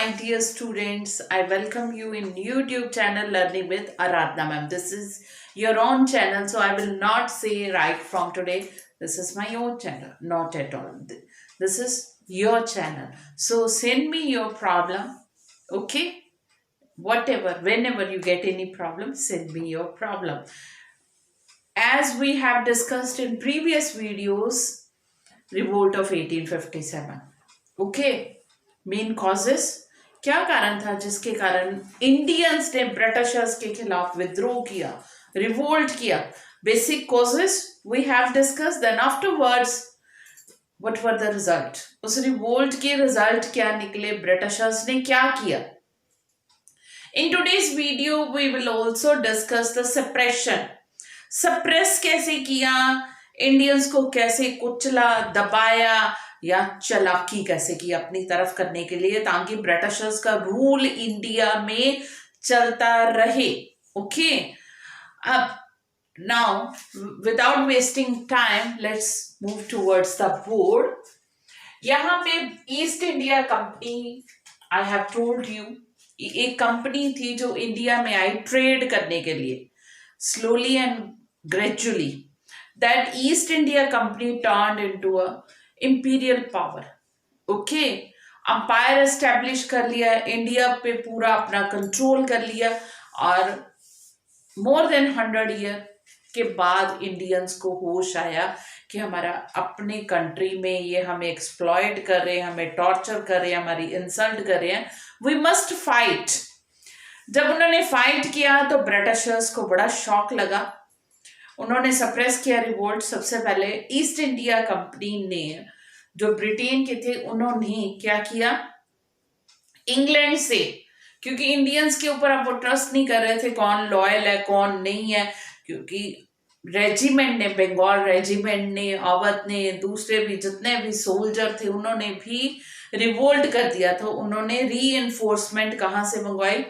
my dear students. I welcome you in YouTube channel Learning with Aradhna ma'am. This is your own channel, so I will not say right from today. This is my own channel, not at all. This is your channel. So send me your problem, okay? Whatever, whenever you get any problem, send me your problem. As we have discussed in previous videos, revolt of 1857. Okay, main causes क्या कारण था जिसके कारण Indians ने Britishers के खिलाफ विद्रोह किया, रिवोल्ट किया. Basic causes we have discuss. Then afterwards what were the result. उस रिवोल्ट के रिजल्ट क्या निकले, ब्रिटिशर्स ने क्या किया. In today's video we will also discuss the suppression. Suppress कैसे किया, इंडियंस को कैसे कुचला, दबाया या चालाकी कैसे की अपनी तरफ करने के लिए, ताकि ब्रिटिशर्स का रूल इंडिया में चलता रहे. ओके, अब now without wasting time let's move towards the board. यहां पे east India company, I have told you, एक कंपनी थी जो इंडिया में आई ट्रेड करने के लिए. Slowly and gradually that East India Company turned into a imperial power. Okay, umpire establish कर लिया, इंडिया पे पूरा अपना कंट्रोल कर लिया. और मोर देन 100 ईयर के बाद इंडियंस को होश आया कि हमारा अपने कंट्री में ये हमें एक्सप्लॉइट कर रहे हैं, हमें टॉर्चर कर रहे हैं, हमारी इंसल्ट कर रहे हैं. We must fight. जब उन्होंने फाइट किया तो ब्रिटिशर्स को बड़ा शॉक लगा. उन्होंने सप्रेस किया रिवोल्ट. सबसे पहले ईस्ट इंडिया कंपनी ने, जो ब्रिटेन के थे, उन्होंने क्या किया, इंग्लैंड से, क्योंकि इंडियंस के ऊपर अब वो ट्रस्ट नहीं कर रहे थे कौन लॉयल है कौन नहीं है, क्योंकि रेजिमेंट ने, बंगाल रेजिमेंट ने, अवध ने, दूसरे भी जितने भी सोल्जर थे, उन्होंने भी रिवोल्ट कर दिया. तो उन्होंने री एनफोर्समेंट कहाँ से मंगवाई,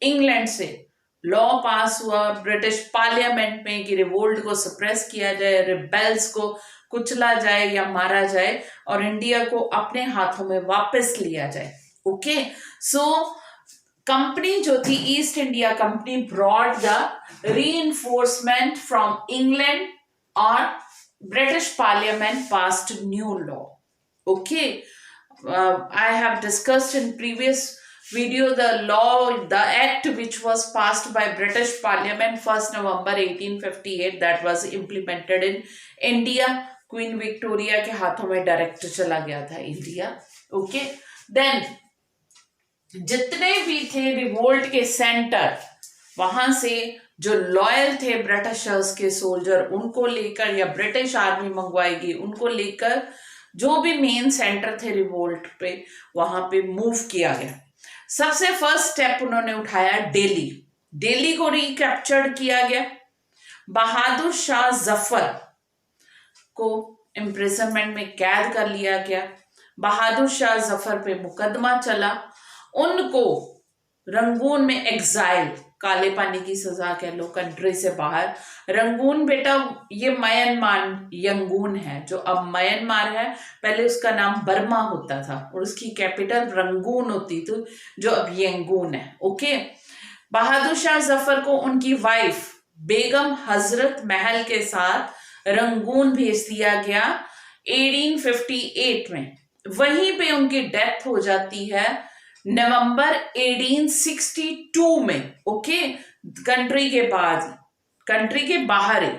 इंग्लैंड से. लॉ पास हुआ ब्रिटिश पार्लियामेंट में कि रिवोल्ट को सप्रेस किया जाए, रिबेल्स को कुचला जाए या मारा जाए और इंडिया को अपने हाथों में वापस लिया जाए. ओके, सो कंपनी जो थी East India Company brought the reinforcement from England और British parliament passed new law. Okay, I have discussed in previous video the law, the act which was passed by British Parliament 1st November 1858 that was implemented in India. Queen Victoria के हाथों में direct चला गया था India. Okay, then जितने भी थे revolt के सेंटर, वहां से जो लॉयल थे ब्रिटिशर्स के सोल्जर, उनको लेकर, या ब्रिटिश आर्मी मंगवाएगी उनको लेकर, जो भी मेन सेंटर थे रिवोल्ट पे, वहां पे मूव किया गया. सबसे फर्स्ट स्टेप उन्होंने उठाया दिल्ली. दिल्ली को रिकैप्चर्ड किया गया. बहादुर शाह जफर को इम्प्रिजनमेंट में कैद कर लिया गया. बहादुर शाह जफर पे मुकदमा चला. उनको रंगून में एग्जाइल, काले पानी की सजा कह लो, कंट्री से बाहर. रंगून बेटा ये म्यांमार यंगून है, जो अब म्यांमार है, पहले उसका नाम बर्मा होता था और उसकी कैपिटल रंगून होती थी, जो अब यंगून है. ओके, बहादुर शाह जफर को उनकी वाइफ बेगम हजरत महल के साथ रंगून भेज दिया गया 1858 में. वहीं पे उनकी डेथ हो जाती है नवंबर 1862 में. ओके, कंट्री के बाद, कंट्री के बाहर ही.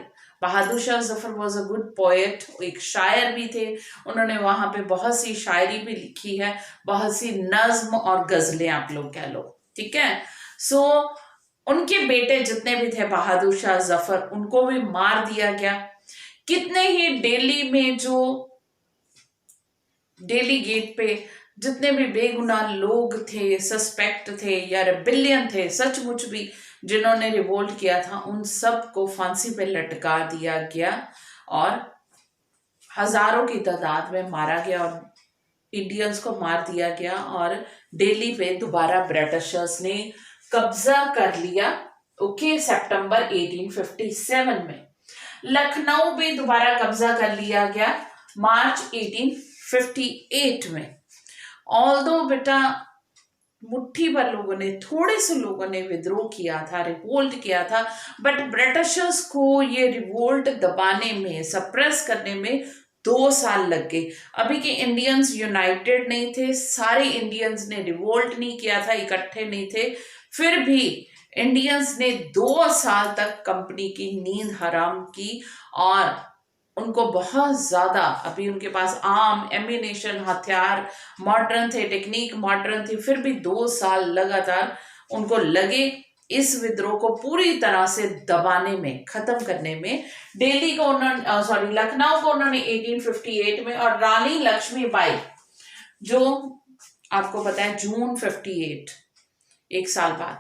Bahadur Shah Zafar was a good poet, एक शायर भी थे. उन्होंने वहां पे बहुत सी शायरी भी लिखी है, बहुत सी नज्म और गजलें आप लोग कह लो. ठीक है, सो उनके बेटे जितने भी थे बहादुर शाह जफर, उनको भी मार दिया गया. कितने ही दिल्ली में, जो दिल्ली गेट पे जितने भी बेगुनाह लोग थे, सस्पेक्ट थे या रिबेलियन थे सचमुच भी, जिन्होंने रिवोल्ट किया था, उन सब को फांसी पे लटका दिया गया और हजारों की तादाद में मारा गया और इंडियंस को मार दिया गया. और दिल्ली पे दोबारा ब्रिटिशर्स ने कब्जा कर लिया. ओके, सितंबर 1857 में. लखनऊ पे दोबारा कब्जा कर लिया गया मार्च 1858 में. ऑल्दो बेटा मुट्ठी भर लोगों ने, थोड़े से लोगों ने विद्रोह किया था, रिवोल्ट किया था, बट ब्रिटिशर्स को ये रिवोल्ट दबाने में, सप्रेस करने में 2 साल लग गए। अभी के इंडियंस यूनाइटेड नहीं थे, सारे इंडियंस ने रिवोल्ट नहीं किया था, इकट्ठे नहीं थे, फिर भी इंडियंस ने 2 साल तक कंपनी की नींद हराम की, और उनको बहुत ज्यादा, अभी उनके पास आर्म एम्यूनेशन, हथियार मॉडर्न थे, टेक्निक मॉडर्न थी, फिर भी 2 साल लगातार उनको लगे इस विद्रोह को पूरी तरह से दबाने में, खत्म करने में। दिल्ली को उन्होंने, सॉरी, लखनऊ को उन्होंने 1858 में, और रानी लक्ष्मीबाई जो आपको पता है जून 58, 1 साल बाद,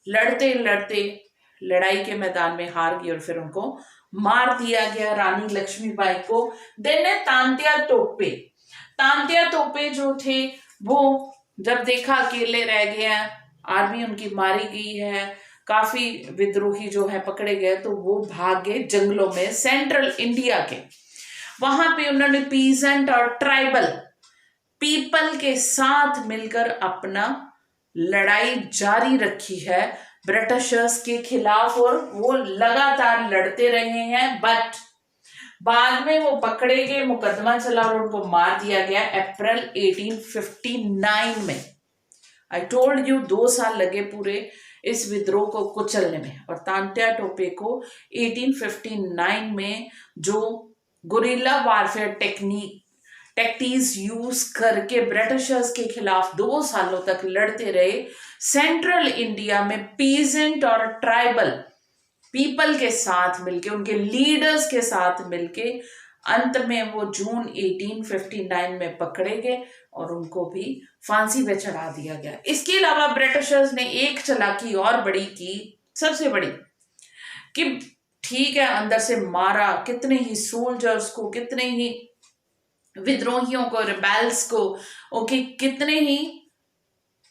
लड़ते लड़ते लड़ाई के मैदान में हार गई और फिर उनको मार दिया गया, रानी लक्ष्मीबाई को। देन है तांत्या तोपे जो थे, वो जब देखा अकेले रह गए हैं, आर्मी उनकी मारी गई है, काफी विद्रोही जो है पकड़े गए, तो वो भाग गए जंगलों में, सेंट्रल इंडिया के। वहां पे उन्होंने पीजेंट और ट्राइबल पीपल के साथ मिलकर अपना लड़ाई जारी रखी है ब्रिटिशर्स के खिलाफ, और वो लगातार लड़ते रहे हैं। बट बाद में वो पकड़े गए, मुकदमा चला और उनको मार दिया गया अप्रैल 1859 में। आई टोल्ड यू 2 साल लगे पूरे इस विद्रोह को कुचलने में। और तांत्या टोपे को 1859 में जो गुरिल्ला वारफेयर टैक्टिक्स यूज करके ब्रिटिशर्स के खिलाफ 2 सालों तक लड़ते रहे, सेंट्रल इंडिया में पीजेंट और ट्राइबल पीपल के साथ मिलके, उनके लीडर्स के साथ मिलके, अंत में वो जून 1859 में पकड़े गए और उनको भी फांसी पे चढ़ा दिया गया। इसके अलावा ब्रिटिशर्स ने एक चालाकी और बड़ी की, सबसे बड़ी, कि ठीक है, अंदर से मारा कितने ही सोल्जर्स को, कितने ही विद्रोहियों को, रिबेल्स को, ओके, कितने ही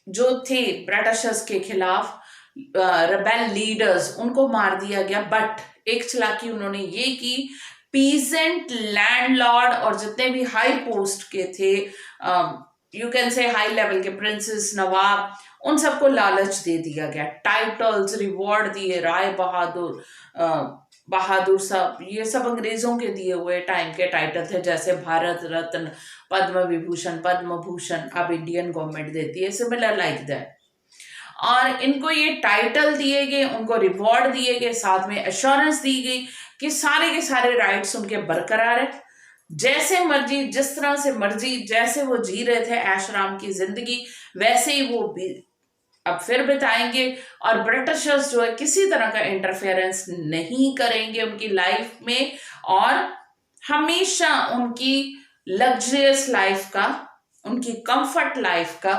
जो थे ब्रिटिशर्स के खिलाफ रिबेल लीडर्स, उनको मार दिया गया। बट एक चालाकी उन्होंने ये की, पीजेंट लैंडलॉर्ड और जितने भी हाई पोस्ट के थे, you can say high level के प्रिंसेस, नवाब, उन सबको लालच दे दिया गया, टाइटल्स, रिवॉर्ड दिए, राय बहादुर, बहादुर साहब, ये सब अंग्रेजों के दिए हुए टाइम के टाइटल थे, जैसे भारत रत्न, पद्म विभूषण, पद्म भूषण अब इंडियन गवर्नमेंट देती है, सिमिलर लाइक दैट। और इनको ये टाइटल दिए गए, उनको रिवॉर्ड दिए गए, साथ में एश्योरेंस दी गई कि सारे के सारे राइट्स उनके बरकरार है, जैसे मर्जी, जिस तरह से मर्जी, जैसे वो जी रहे थे ऐशराम की जिंदगी, वैसे ही वो भी अब फिर बिताएंगे। और ब्रिटिशर्स जो है किसी तरह का इंटरफेरेंस नहीं करेंगे उनकी लाइफ में, और हमेशा उनकी लग्जरियस लाइफ का, उनकी कंफर्ट लाइफ का,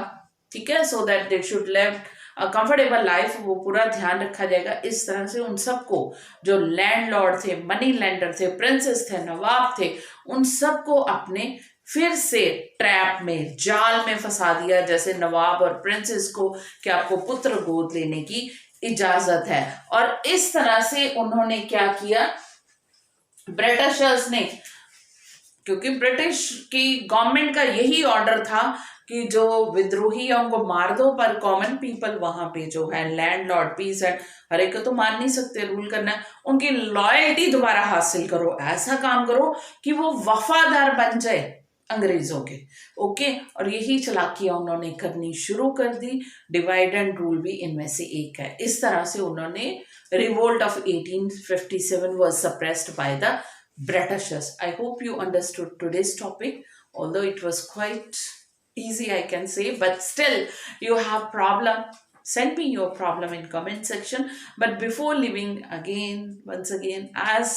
ठीक है, so that they should live comfortable life, वो पूरा ध्यान रखा जाएगा। इस तरह से उन सबको, जो लैंडलॉर्ड थे, मनी लेंडर थे, प्रिंसेस थे, नवाब थे, उन सबको अपने फिर से ट्रैप में, जाल में फंसा दिया, जैसे नवाब और प्रिंसेस को कि आपको पुत्र गोद लेने की इजाजत है। और इस तरह से उन्होंने क्या किया, ब्रिटिशर्स ने, क्योंकि ब्रिटिश की गवर्नमेंट का यही ऑर्डर था कि जो विद्रोही है उनको मार दो, पर कॉमन पीपल वहां पे जो है, लैंडलॉर्ड, पीस एंड, हर एक को तो मार नहीं सकते, रूल करना है, उनकी लॉयल्टी दोबारा हासिल करो, ऐसा काम करो कि वो वफादार बन जाए अंग्रेजों के, ओके। और यही चालाकियां उन्होंने करनी शुरू कर दी, डिवाइड एंड रूल भी इनमें से एक है। इस तरह से उन्होंने revolt of 1857 was suppressed by the Britishers. I hope you understood today's topic, although it was quite easy, I can say, but still you have problem. Send me your problem in comment section. But before leaving, again, once again, as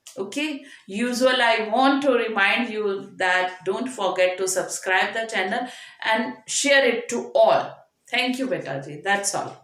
okay, usual, I want to remind you that don't forget to subscribe the channel and share it to all. Thank you, Beta ji. That's all.